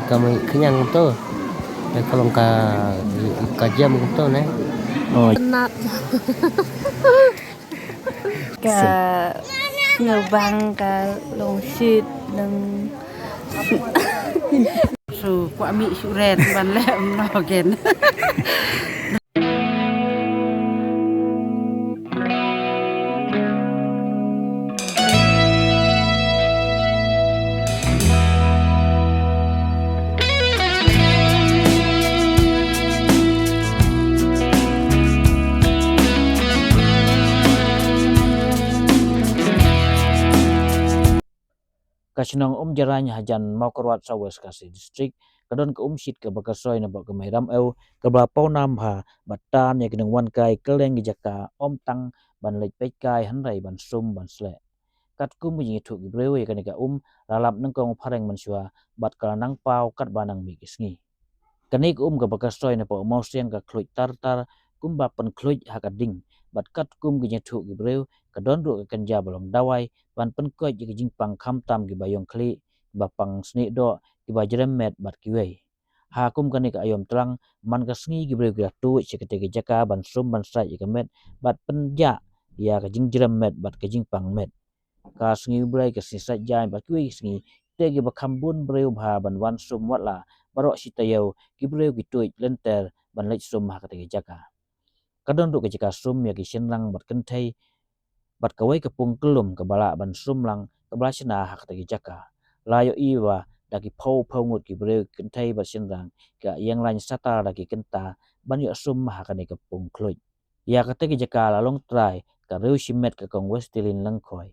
kami kenyang tu. Kalau kajian tu ne. Oh. Nat. Ka ngabang ka long shit nang su kwa mi su ren ban le no ken Kasnong jaranya hajan Maukarwat Sawes Kasi District kadon ke shit ke bakasoy na bak kemairam eu ke bapau nam ha batan ya kenang wan kai keleng jaka tang ban lej pej kai hanrai ban sum ban sle kat kum bi thuk brewe kanika lalap nang kong phareng mansua bat kala nang pau kat banang mi kisngi kanik ke bakasoy na po mau siang ka khluj tar kum ba pen khluj hakading bat kat kum gi thuk brew kadon ru kan ja balong dawai ban pen ko ji jingpang kham tam gi bayong khli ba pang sni do gi ba jerem met bat ki wei ha kum kanik ayom tlang man ka sngi gi brew gi tu chekete gi jaka ban sum ban sai gi met bat pen ja ya ka jing jerem met bat ka jingpang met ka sngi brei ka si sa jai bat ki wei sngi te gi ba kham bun brew ba ban wan sum wat la baro sitayo gi brew gi tu lenter ban lej sum ha ka te gi jaka kadon ru ke jaka sum ya gi shenlang bat kan thai bat kawai ke pung kelum ke bala ban sum lang ke blasna hak te jaka layo iwa daki phau ngut ki brew kan thai bat shenlang ka yang lain sata daki kenta ban yo sum hak ne ke pung khluj ya ka te jaka la long trai ka reu shimet ka kong westilin lang khoi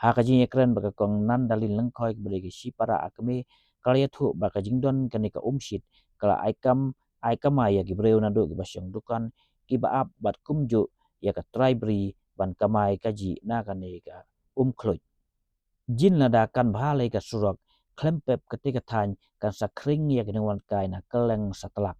ha ka jing ekran ba ka kong nan dalin lang khoi bre ki sipara akme kalya thu ba ka jing don kan ka shit kala aikama ya ki brew na do ki basyong dukan ki ba ap bat kumju ya ka trai bri ban kamai kaji na kane ka khluj jin la da kan bha le ka surok klempep ketika than kan sakring ya ki wan kai na keleng satlak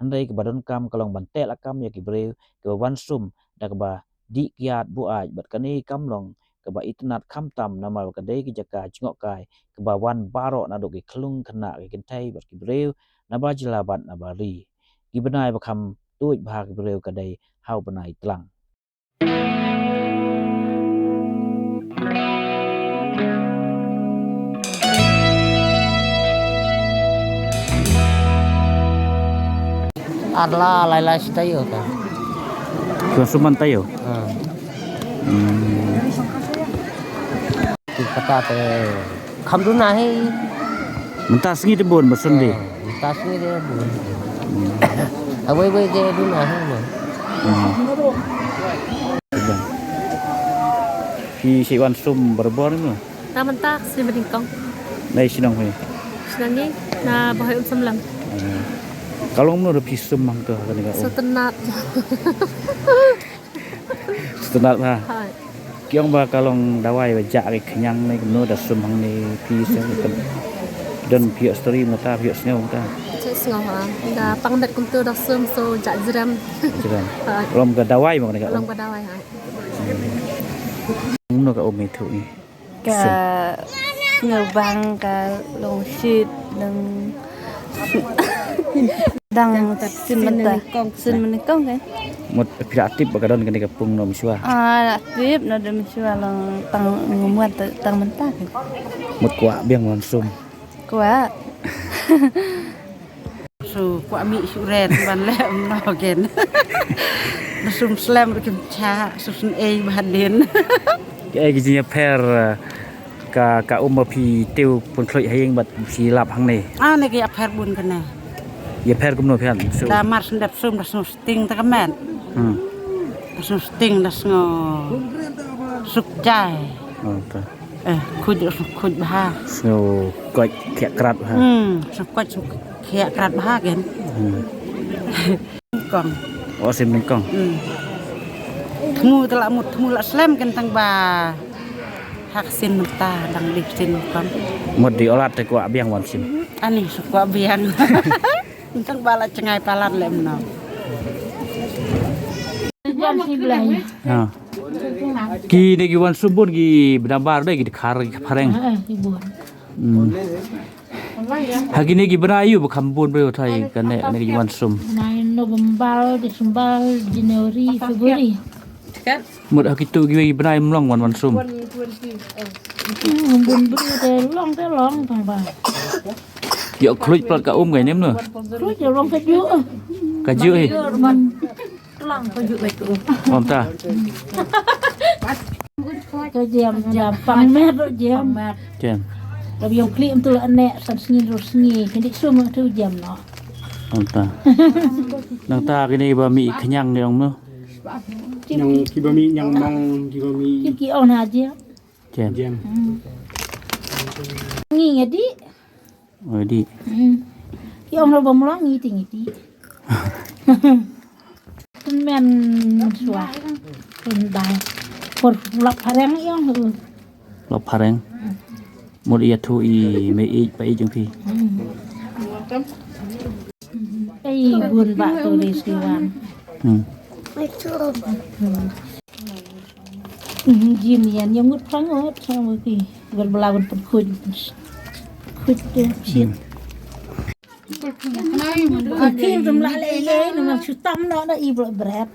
handai ke badon kam kalong ban tel akam ya ki brew ke wan sum da ka ba di kiat bu aj bat kane kam long ke ba itnat kham tam na ma ka dei ki jaka chngok kai ke ba wan baro na do ki klung khana ki kentai bat ki brew na ba jila bat na ba ri ki banai ba kham tuj bha ki brew ka dei hau banai tlang Arla laila sitayo ka. Suman tayo. Kata te khamduna hai. Mentas ngi de bon basun de. Mentas ngi de bon. Awai je duna hai mo. Ki si wan sum berbor ni. na mentak si meningkong. Nai sinong ni. Sinang ni na bahai samlang. Kalau menurut pisum mang tu kan ni. Setenat. Setenat ha. Hai. Kiong ba kalong dawai ba jak ke kenyang ni kemno da sum hang ni pisum kan. Dan pihak story mata pihak sneu ta. Cek sengah ha. Da pangdat kum tu da sum so jak jeram. Jeram. Lom ka dawai mang ni ka. Lom ka dawai ha. Menurut ka umi tu ni. Ka ngabang ka long shit nang dang sin meningkong kan Một kreatif bakadon kan ni kapung no miswa. Aktif no de miswa lang tang ngumuat tang mentak. Một quả biang langsung. Kuat. su kwa mi su ren ban le no ken sum slam kim cha sun e ban den Cái gì per ka pi tiêu pun khoi hayeng bat si lap hang ni. ni ki apher bun kana Ye per kum no pian. da mar sndap sum da sting ta kamen sting da ngo suk chai Oh ta. kuj bah So koi khek krat ha. suk kuj suk khia krat bah ken kong Oh sim ning kong. thmu tala mut thmu la slam ken tang ba hak sin mata dang dik sin kong Một di olat te kwa biang wan sim. ani suk kwa biang tang ba la cengai palan le mno Jam 11. Ha. Ki de ki wan subun ki bedabar be ki khar pareng. Ibu. Hagini gibrayu bakambun bro thai kane ne giwan sum 9 November, December, January, February. mut hakitu gibray mlong wan sum Bun bru te long thang ba. yo khluj plat ka ngai nem no Rồiจะ long ka ju. ka ju hi Man long ka ju ai tu. om ta Ka jam pang met ro jam. chen Ra biom klim tu ane san sngi ro sngi kini sum tu jam no. om ta nang ta kini ba mi khnyang ne ong no Yang kibami yang mang kibami Ki on ha je. chen jam. Ngi ngadi. oi di Ki on ro bom long ngi tingi ti. Kun men suai. Kun dai. Por lak parang yang lo phareng mut ia thu i me i pa i jung phi ai buồn bã tôi đi siwan jin yan yang ngut phang ot sama ki ber belawan pun khuj tu shit ki dum la le le nang chu tam no na i bro bret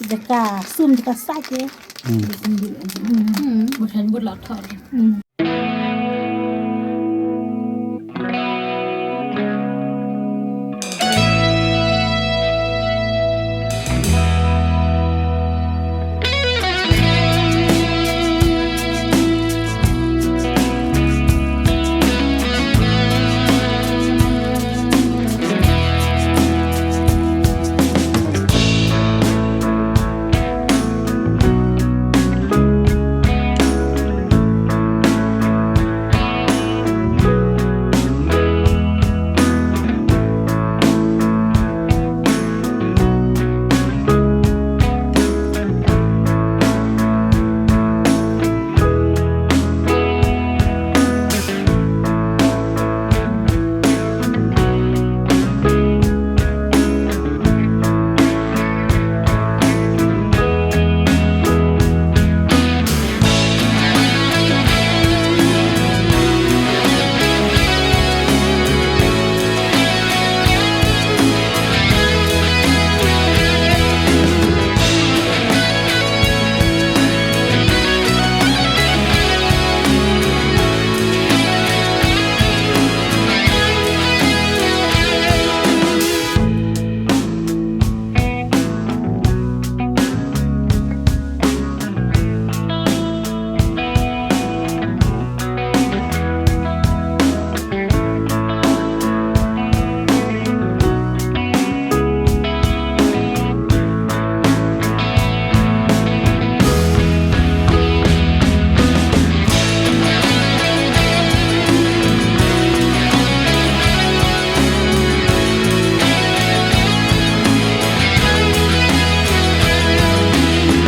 de ka sum de ka sa ke bukan bud la thor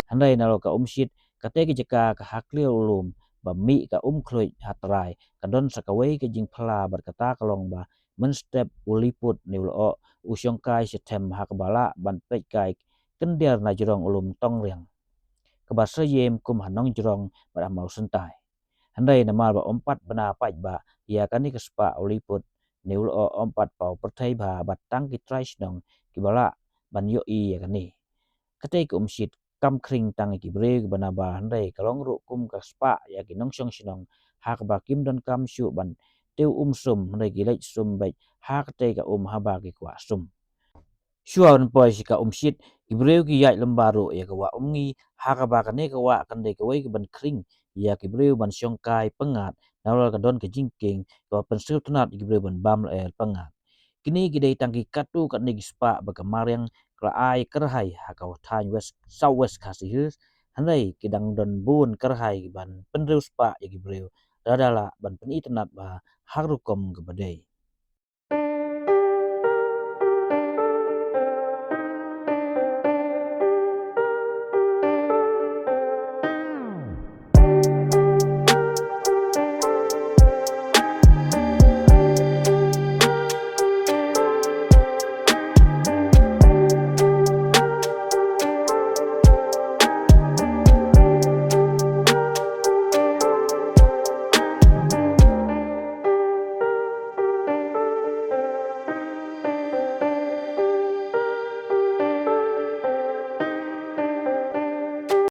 handai na lo ka shit ka te ki jaka ka hakliu lum ba mi ka khluj hatrai ka don sakawai ke jing phla bar kata kalong ba men step uliput ni lo usyong kai setem hakbala ban pet kai kendiar na jrong ulum tong riang ka ba sayem kum hanong jrong ba mau sentai handai na mal ba ompat bana paj ba ya kani ka spa uliput ni lo ompat pau perthai ba batang ki trai snong ki bala ban yo I ya kani ka te ka shit kam kring tang ki bre bana ba handai kalong ru kum ka spa ya ki nong song sinong hak ba kim don kam shu ban teu sum handai ki lech sum bai hak te ka ha ba ki kwa sum shuan poi si ka shit ki bre ki yai lambaru ya ka wa ngi hak ba ka ne ka wa kan dei ka wei ki ban kring ya ki bre ban syong kai pengat nawal ka don ka jingking ka pen sul tunat ki bre ban bam pengat kini ki dei tang ki katu ka ne ki spa ba ka mariang kla ai kerhai hakau than west south west kasih handai kidang don bun kerhai ban penreu spa ya ki breu dadala ban peni tenat ba harukom ke badai